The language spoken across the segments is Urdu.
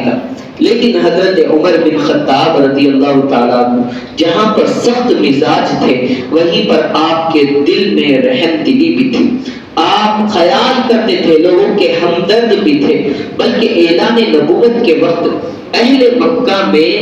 کا. لیکن حضرت عمر بن خطاب رضی اللہ تعالیٰ عنہ جہاں پر سخت مزاج تھے وہیں پر آپ کے دل میں رحم دلی بھی تھی. آپ خیال کرتے تھے، لوگوں کے ہمدرد بھی تھے. بلکہ اعلان نبوت کے وقت اہل مکہ میں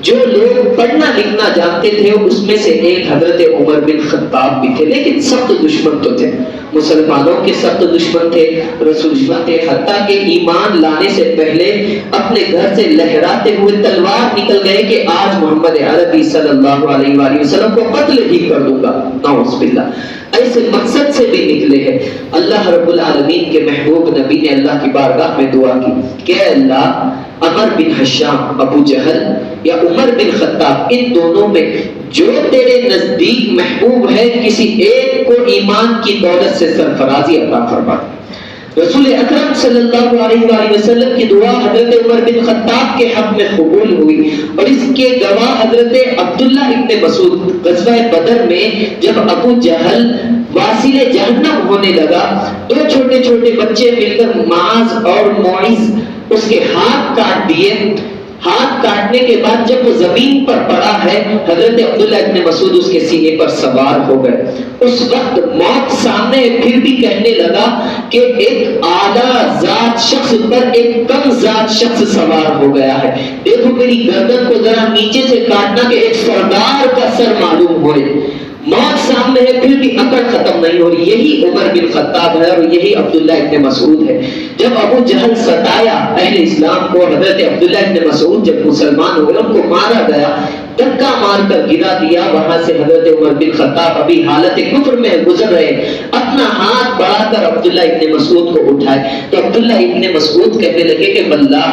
جو لوگ پڑھنا لکھنا جانتے تھے اس میں سے ایک حضرت عمر بن خطاب بھی تھے. لیکن سخت دشمن تو تھے، مسلمانوں کے سخت دشمن تھے، رسول دشمن تھے. حتیٰ کہ ایمان لانے سے پہلے اپنے گھر سے لہراتے ہوئے تلوار نکل گئے کہ آج محمد عربی صلی اللہ علیہ وآلہ وسلم کو قتل ہی کر دوں گا. نعوذ باللہ. ایسے مقصد سے بھی نکلے ہیں. اللہ رب العالمین کے محبوب نبی نے اللہ کی بارگاہ میں دعا کی کہ اے اللہ، عمر بن حشام ابو جہل یا عمر بن خطاب، ان دونوں میں جو تیرے نزدیک محبوب ہے کسی ایک کو ایمان کی دولت سے سرفرازی عطا فرما. رسول اکرم صلی اللہ علیہ وآلہ وسلم کی دعا حضرت عمر بن خطاب کے حق میں قبول ہوئی، اور اس کے گواہ حضرت عبداللہ ابن مسعود غزوہ بدر میں جب ابو جہل واصل جہنم ہونے لگا، دو چھوٹے چھوٹے بچے مل کر معاذ اور معیذ اس کے ہاتھ کاٹ دیے. ہاتھ کاٹنے کے بعد جب وہ زمین پر پڑا ہے، حضرت عبداللہ ابن مسعود اس کے سینے پر سوار ہو گئے. اس وقت موت سامنے پھر بھی کہنے لگا کہ ایک اعلیٰ ذات شخص پر ایک کم ذات شخص سوار ہو گیا ہے. دیکھو میری گردن کو ذرا نیچے سے کاٹنا کہ ایک سردار کا سر معلوم ہوئے. موت سامنے ہے پھر بھی عقل ختم نہیں ہو رہی. یہی عمر بن خطاب ہے اور یہی عبداللہ ابن مسعود ہے. جب ابو جہل ستایا اہل اسلام کو، حضرت عبداللہ ابن مسعود جب مسلمان ہوئے ان کو مارا گیا، دھکا مار کر گرا دیا. وہاں سے حضرت عمر بن خطاب ابھی حالت کفر میں گزر رہے، اپنا ہاتھ بڑھا کر عبداللہ ابن مسعود کو اٹھائے تو عبداللہ ابن مسعود کہنے لگے کہ واللہ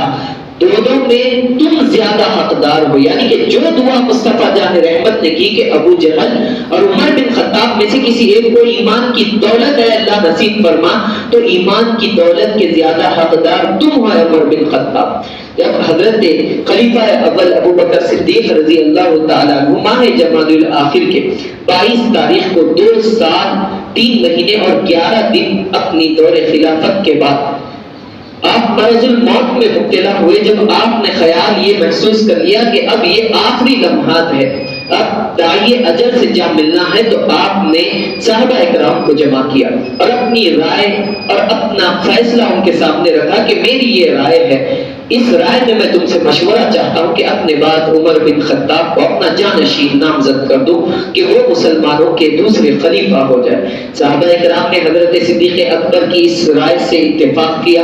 دونوں میں تم زیادہ حقدار ہو. یعنی کہ جو دعا مصطفیٰ جان رحمت نے کی کہ ابو جہل اور عمر بن خطاب میں سے کسی ایک کو ایمان کی دولت ہے اللہ نصیب فرما، تو ایمان کی دولت کے زیادہ حقدار تم ہو عمر بن خطاب. جب حضرت خلیفہ اول ابو بکر صدیق رضی اللہ تعالیٰ عنہ ماہ جمادی الاخر کے 22 تاریخ کو 2 سال 3 مہینے اور 11 دن اپنی دور خلافت کے بعد آپ مرض الموت میں مبتلا ہوئے، جب آپ نے خیال یہ محسوس کر لیا کہ اب یہ آخری لمحات ہے، اب داعی اجل سے جا ملنا ہے، تو آپ نے صحابہ اکرام کو جمع کیا اور اپنی رائے اور اپنا فیصلہ ان کے سامنے رکھا کہ میری یہ رائے ہے. اس رائے میں میں تم سے مشورہ چاہتا ہوں کہ اپنے بعد عمر بن خطاب کو اپنا جانشین نامزد کر دو کہ وہ مسلمانوں کے دوسرے خلیفہ ہو جائے. صحابہ کرام نے حضرت صدیق اکبر کی اس رائے سے اتفاق کیا.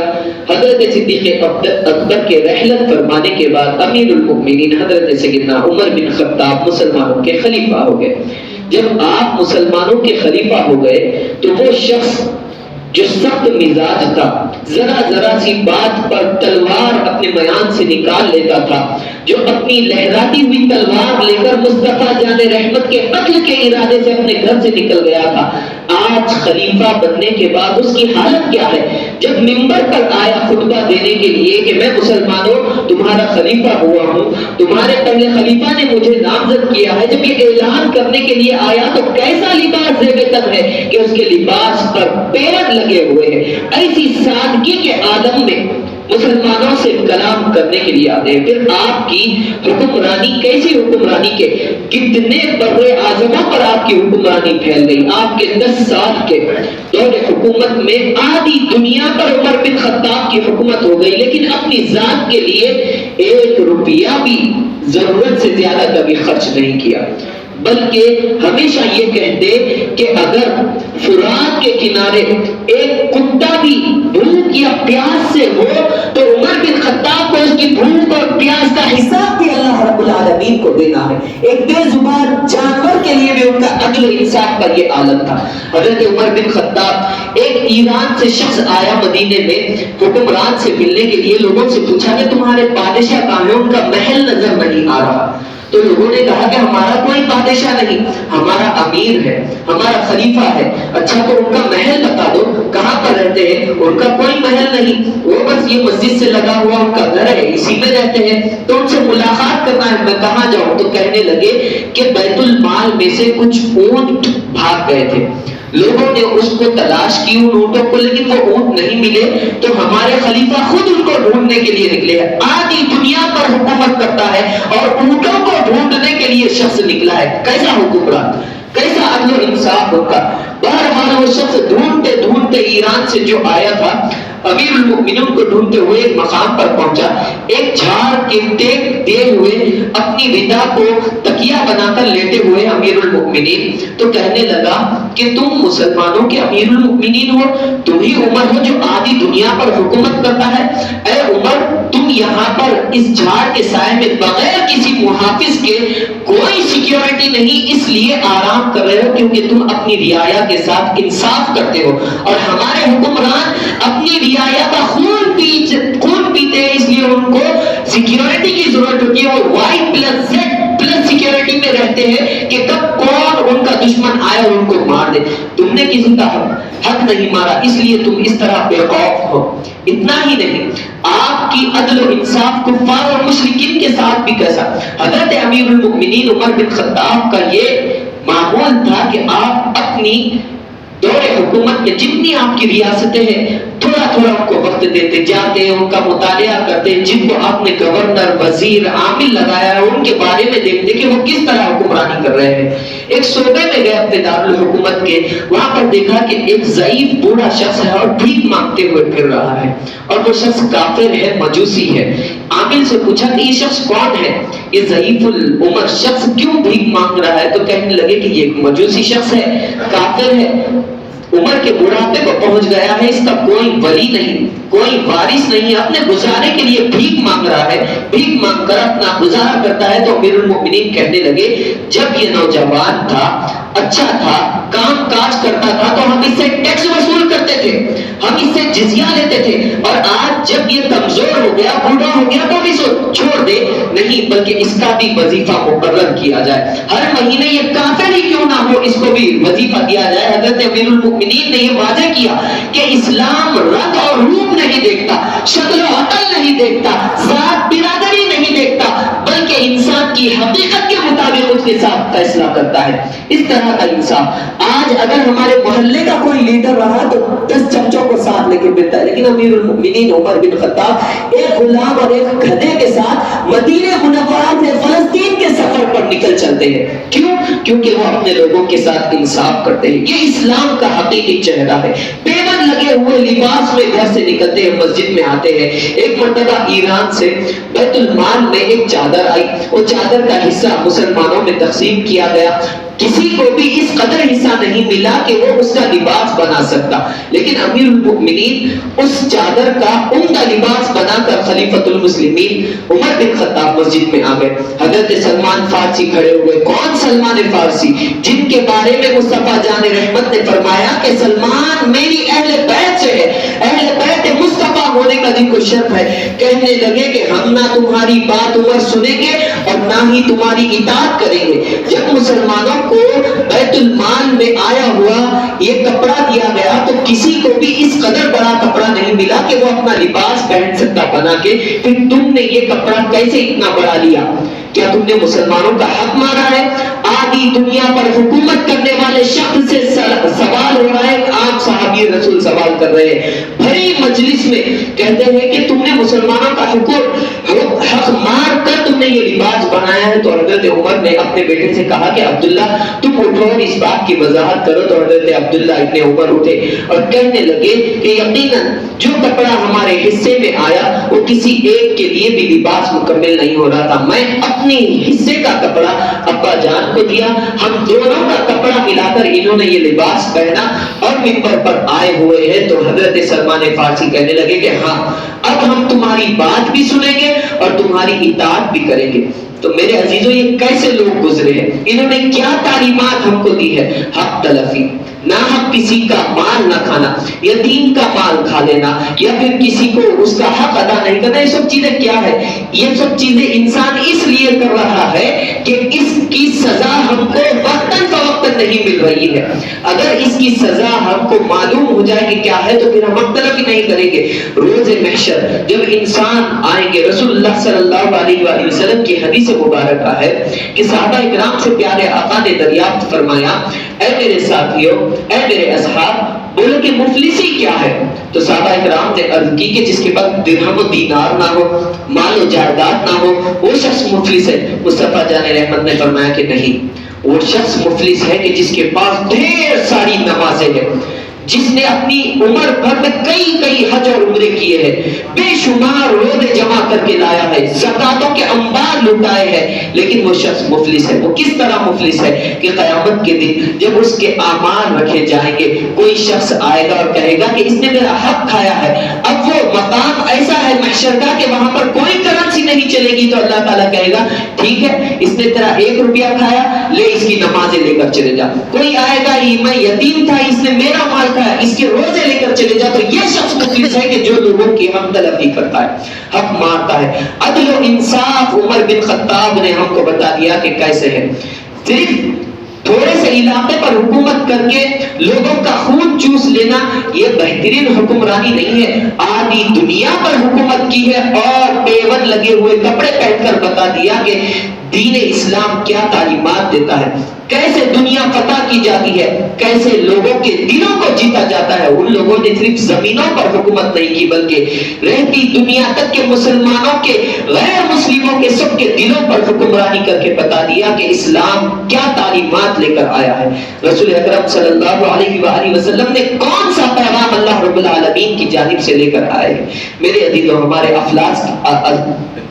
حضرت صدیق اکبر کے رحلت فرمانے کے بعد امیر المؤمنین حضرت سیدنا عمر بن خطاب مسلمانوں کے خلیفہ ہو گئے. جب آپ مسلمانوں کے خلیفہ ہو گئے تو وہ شخص جو سخت مزاج تھا، ذرا ذرا سی بات پر تلوار اپنے میان سے نکال لیتا تھا، جو اپنی لہراتی ہوئی تلوار لے کر مصطفیٰ جان رحمت کے قتل کے ارادے سے اپنے گھر سے نکل گیا تھا، آج خلیفہ بننے کے بعد اس کی حالت کیا ہے؟ جب منبر پر آیا خطبہ دینے کے لیے کہ میں مسلمانوں تمہارا خلیفہ ہوا ہوں، تمہارے پہلے خلیفہ نے مجھے نامزد کیا ہے، جب یہ اعلان کرنے کے لیے آیا تو کیسا لباس زیب تن ہے کہ اس کے لباس پر پیڑ لگے ہوئے ہیں. ایسی سادگی کے عالم میں مسلمانوں سے کلام کرنے کے لیے آتے ہیں. پھر آپ کی حکمرانی کیسی حکمرانی کے کتنے بڑے اعظموں پر آپ کی حکمرانی پھیل گئی. آپ کے 10 سال کے دور حکومت میں آدھی دنیا پر عمر بن خطاب کی حکومت ہو گئی، لیکن اپنی ذات کے لیے 1 روپیہ بھی ضرورت سے زیادہ کبھی خرچ نہیں کیا، بلکہ ہمیشہ یہ کہتے کہ اگر فرات کے کنارے ایک کتا بھی بھوک یا پیاس سے ہو تو عمر بن خطاب کو اس کی بھوک اور پیاس کا حساب بھی اللہ رب العالمین کو دینا ہے. ایک بے زبان جانور کے لیے بھی ان کا عدل انصاف کا یہ عالم تھا. حضرت عمر بن خطاب، ایک ایران سے شخص آیا مدینے میں حکمران سے ملنے کے لیے، لوگوں سے پوچھا کہ تمہارے بادشاہ کہاں ہیں؟ ان کا محل نظر نہیں آ رہا. تو لوگوں نے کہا کہ ہمارا کوئی بادشاہ نہیں، ہمارا امیر ہے، ہمارا خلیفہ ہے. اچھا تو ان کا محل بتا دو، کہاں پر رہتے ہیں؟ ان کا کوئی محل نہیں، وہ بس یہ مسجد سے لگا ہوا ان کا گھر ہے، اسی میں رہتے ہیں. تو ان سے ملاقات کرنا ہے، میں کہاں جاؤں؟ تو کہنے لگے کہ بیت المال میں سے کچھ اونٹ بھاگ گئے تھے. لوگوں نے اس کو تلاش کی ان اونٹوں کو، لیکن وہ اونٹ نہیں ملے، تو ہمارے خلیفہ خود ان کو ڈھونڈنے کے لیے نکلے ہیں۔ آدھی دنیا پر حکومت کرتا ہے اور اونٹوں کو ڈھونڈنے کے لیے شخص نکلا ہے۔ کیسا حکمران، کیسا عدل و انصاف ہوگا۔ بہرحال وہ شخص ڈھونڈتے ڈھونڈتے ایران سے جو آیا تھا، امیر المؤمنین کو ڈھونڈتے ہوئے ایک مقام پر پہنچا، ایک جھاڑ کے ٹیک دیے ہوئے اپنی ردا کو تکیہ بنا کر لیٹے ہوئے امیر المؤمنین، تو کہنے لگا کہ تم مسلمانوں کے امیر المؤمنین ہو، تم ہی عمر ہو جو آدھی دنیا پر حکومت کرتا ہے۔ اے عمر، تم یہاں پر اس جھاڑ کے سائے میں بغیر کسی محافظ کے، کوئی سیکیورٹی نہیں، اس لیے آرام کر رہے ہو کیونکہ تم اپنی رعایا کے ساتھ انصاف کرتے ہو، اور ہمارے حکمران اپنی رعایا کا خون پیتے ہیں، اس لیے ان کو سیکیورٹی کی ضرورت ہوتی ہے، وہ Y+Z+ سیکیورٹی میں رہتے ہیں کہ کب کون ان کا دشمن آئے اور ان کو مار دے۔ تم نے کسی کا حق نہیں مارا، اس لیے تم اس طرح بے خوف ہو۔ اتنا ہی نہیں، آپ کی عدل و انصاف کفار اور مشرکین کے ساتھ بھی کیسا۔ حضرت امیر المؤمنین عمر بن خطاب کا یہ معمول تھا کہ آپ اپنی دور حکومت میں جتنی آپ کی ریاستیں ہیں، تھوڑا تھوڑا ان کو وقت دیتے جاتے، ان کا مطالعہ کرتے، جن کو آپ نے گورنر، وزیر، عامل لگایا ہے ان کے بارے میں دیکھتے کہ وہ کس طرح حکمرانی کر رہے ہیں۔ ایک صوبے میں گئے اپنے دارالحکومت کے، وہاں پر دیکھا کہ ایک ضعیف بوڑھا شخص ہے اور بھیک مانگتے ہوئے پھر رہا ہے، اور وہ شخص کافر ہے، مجوسی ہے۔ عامل سے پوچھا کہ یہ شخص کون ہے، یہ ضعیف العمر شخص کیوں بھیک مانگ رہا ہے؟ تو کہنے لگے کہ یہ ایک مجوسی شخص ہے، کافر ہے، عمر کے بڑھاپے کو پہنچ گیا ہے، اس کا کوئی ولی نہیں، کوئی وارث نہیں، اپنے گزارے کے لیے بھیک مانگ رہا ہے، بھیک مانگ کر اپنا گزارا کرتا ہے۔ تو امیر المؤمنین کہنے لگے جب یہ نوجوان تھا، اچھا تھا، کام کاج کرتا تھا، تو ہم اس سے ٹیکس وصول کرتے تھے، ہم اس سے جزیہ لیتے تھے، اور آج جب یہ کمزور ہو گیا، بوڑھا ہو گیا، تو ہم اس کو چھوڑ دے نہیں، بلکہ اس کا بھی وظیفہ مقرر کیا جائے، ہر مہینے یہ کافر ہی کیوں نہ ہو، اس کو بھی وظیفہ دیا جائے۔ حضرت امیر المؤمنین نے یہ واضح کیا کہ اسلام رنگ اور روپ نہیں دیکھتا، شکل و عقل نہیں دیکھتا، ذات برادری نہیں دیکھتا، بلکہ انسان کی حقیقت کے مطابق اس کے ساتھ فیصلہ کرتا ہے۔ اس طرح کا انصاف آج اگر ہمارے محلے کا کوئی لیڈر رہا تو 10 چمچوں کو ساتھ لے کے پھرتا ہے، لیکن امیر المؤمنین عمر بن خطاب ایک غلام اور ایک گدھے کے ساتھ مدینہ منورہ سے فلسطین کے سفر پر نکل چلتے ہیں۔ کیوں؟ کیونکہ وہ اپنے لوگوں کے ساتھ انصاف کرتے ہیں۔ یہ اسلام کا حقیقی چہرہ ہے۔ پیبند لگے ہوئے لباس میں گھر سے نکلتے ہیں، مسجد میں آتے ہیں۔ ایک مرتبہ ایران سے بیت المال میں ایک چادر آئی، وہ چادر کا حصہ مسلمانوں میں تقسیم کیا گیا، کسی کو بھی اس قدر حصہ نہیں ملا کہ وہ اس کا لباس بنا سکتا، لیکن امیر المؤمنین اس چادر کا عمدہ لباس بنا کر خلیفۃ المسلمین عمر بن خطاب مسجد میں آ گئے۔ حضرت سلمان فارسی کھڑے ہوئے۔ کون سلمان فارسی؟ جن کے بارے میں مصطفیٰ جان رحمت نے فرمایا کہ سلمان میری اہل بیت سے ہے، اہل بیت مصطفیٰ ہونے کا جن کو شرف ہے۔ کہنے لگے کہ ہم نہ تمہاری بات عمر سنیں گے اور نہ ہی تمہاری اطاعت کریں گے۔ جب مسلمانوں کو بیت المال میں آیا ہوا یہ کپڑا دیا گیا تو کسی کو بھی اس قدر بڑا کپڑا نہیں ملا کہ وہ اپنا لباس پہن سکتا بنا کے، پھر تم نے یہ کپڑا کیسے اتنا بڑا لیا؟ کیا تم نے مسلمانوں کا حق مارا ہے؟ آدھی دنیا پر حکومت کرنے والے شخص سے سوال ہو رہا ہے، عام صحابی رسول سوال کر رہے ہیں بھری مجلس میں، کہتے ہیں کہ تم نے مسلمانوں کا حق مار کر تم نے یہ لباس بنایا ہے۔ تو حضرت عمر نے اپنے بیٹے سے کہا کہ عبداللہ تم اٹھو اور اس بات کی وضاحت کرو۔ تو حضرت عبداللہ ابن عمر اٹھے اور کہنے لگے کہ یقیناً جو کپڑا ہمارے حصے میں آیا وہ کسی ایک کے لیے بھی لباس مکمل نہیں ہو رہا تھا، میں اپنے حصے کا کپڑا ابا جان کو دیا، ہم دونوں کا کپڑا ملا کر انہوں نے یہ لباس پہنا اور منبر پر آئے ہوئے ہیں۔ تو حضرت سلمان فارسی کہنے لگے کہ ہاں اب ہم تمہاری بات بھی سنیں گے اور تمہاری اطاعت بھی کریں گے۔ تو میرے عزیزوں یہ کیسے لوگ گزرے ہیں، انہوں نے کیا تعلیمات ہم کو دی ہے؟ حق تلفی، نہ حق کسی کا مال نہ کھانا، یتیم کا مال کھا لینا یا پھر کسی کو اس کا حق ادا نہیں کرنا، یہ سب چیزیں کیا ہے؟ یہ سب چیزیں انسان اس لیے کر رہا ہے کہ اس کی سزا ہم کو وقتاً فوقتاً اجر نہیں مل رہی ہے، اگر اس کی سزا ہم کو معلوم ہو جائے کہ کیا ہے تو پھر ہم اختلاف ہی نہیں کریں گے۔ روز محشر جب انسان آئیں گے، رسول اللہ صلی اللہ علیہ وآلہ وسلم کی حدیث مبارکہ ہے کہ صحابہ اکرام سے پیارے آقا نے دریافت فرمایا، اے میرے ساتھیوں، اے میرے اصحاب، بولو کہ مفلسی کیا ہے؟ تو صحابہ اکرام نے عرض کی کہ جس کے پاس درہم و دینار نہ ہو، مال و جائیداد نہ ہو، وہ شخص مفلس ہے۔ مصطفیٰ جان رحمت نے فرمایا کہ نہیں، وہ شخص مفلس ہے کہ جس کے پاس ڈھیر ساری نمازیں ہیں، جس نے اپنی عمر بھر میں کئی حج اور عمرے کیے ہیں، بے شمار روزے جمع کر کے لایا ہے، زکاتوں کے انبار لٹائے ہیں، لیکن وہ شخص مفلس ہے۔ وہ کس طرح مفلس ہے کہ قیامت کے دن جب اس کے اعمال رکھے جائیں گے، کوئی شخص آئے گا اور کہے گا کہ اس نے میرا حق کھایا ہے۔ اب وہ مقام ایسا ہے محشر کا کہ وہاں پر کوئی کرنسی نہیں چلے گی، تو اللہ تعالیٰ کہے گا ٹھیک ہے، اس نے تیرا 1 روپیہ کھایا، لے اس کی نمازیں لے کر چلے جا۔ کوئی آئے گا، میں یتیم تھا، اس نے میرا مال کھایا، اس کے روزے لے کر چلے جا۔ تو یہ شخص مفلس ہے کہ جو لوگوں کی حق تلفی کرتا ہے، حق مارتا ہے۔ عدل و انصاف عمر بن خطاب نے ہم کو بتا دیا کہ کیسے ہے۔ صرف تھوڑے سے علاقے پر حکومت کر کے لوگوں کا خون چوس لینا یہ بہترین حکمرانی نہیں ہے۔ آدھی دنیا پر حکومت کی ہے اور پیون لگے ہوئے کپڑے پہن کر بتا دیا کہ دین اسلام کیا تعلیمات دیتا ہے، کیسے دنیا فتح کی جاتی ہے، کیسے لوگوں کے دلوں کو جیتا جاتا ہے۔ ان لوگوں نے صرف زمینوں پر حکومت نہیں کی بلکہ رہتی دنیا تک کے مسلمانوں کے، غیر مسلموں کے، سب کے دلوں پر حکمرانی کر کے بتا دیا کہ اسلام کیا تعلیمات لے کر آیا ہے۔ رسول اکرم صلی اللہ علیہ وآلہ وسلم نے کون سا پیغام اللہ رب العالمین کی جانب سے لے کر آئے ہیں؟ میرے عزیزو، ہمارے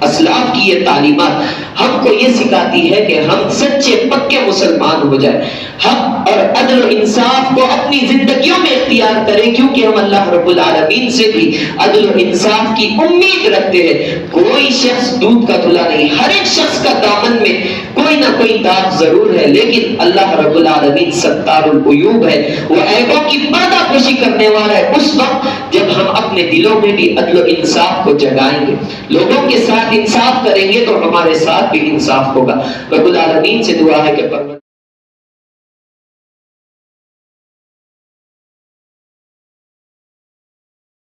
اسلاف کی یہ تعلیمات ہم کو یہ سکھاتی ہے کہ ہم سچے پکے مسلمان ہو جائیں، حق اور عدل و انصاف کو اپنی زندگیوں میں اختیار کریں، کیونکہ ہم اللہ رب العالمین سے بھی عدل و انصاف کی امید رکھتے ہیں۔ کوئی شخص دودھ کا دھلا نہیں، ہر ایک شخص کا دامن میں کوئی نہ کوئی داغ ضرور ہے، لیکن اللہ رب العالمین ستار العیوب ہے، وہ عیبوں کی پردہ پوشی کرنے والا ہے۔ اس وقت جب ہم اپنے دلوں میں بھی عدل و انصاف کو جگائیں گے، لوگوں کے ساتھ انصاف کریں گے، تو ہمارے ساتھ بھی انصاف ہوگا۔ رب العالمین سے دعا ہے کہ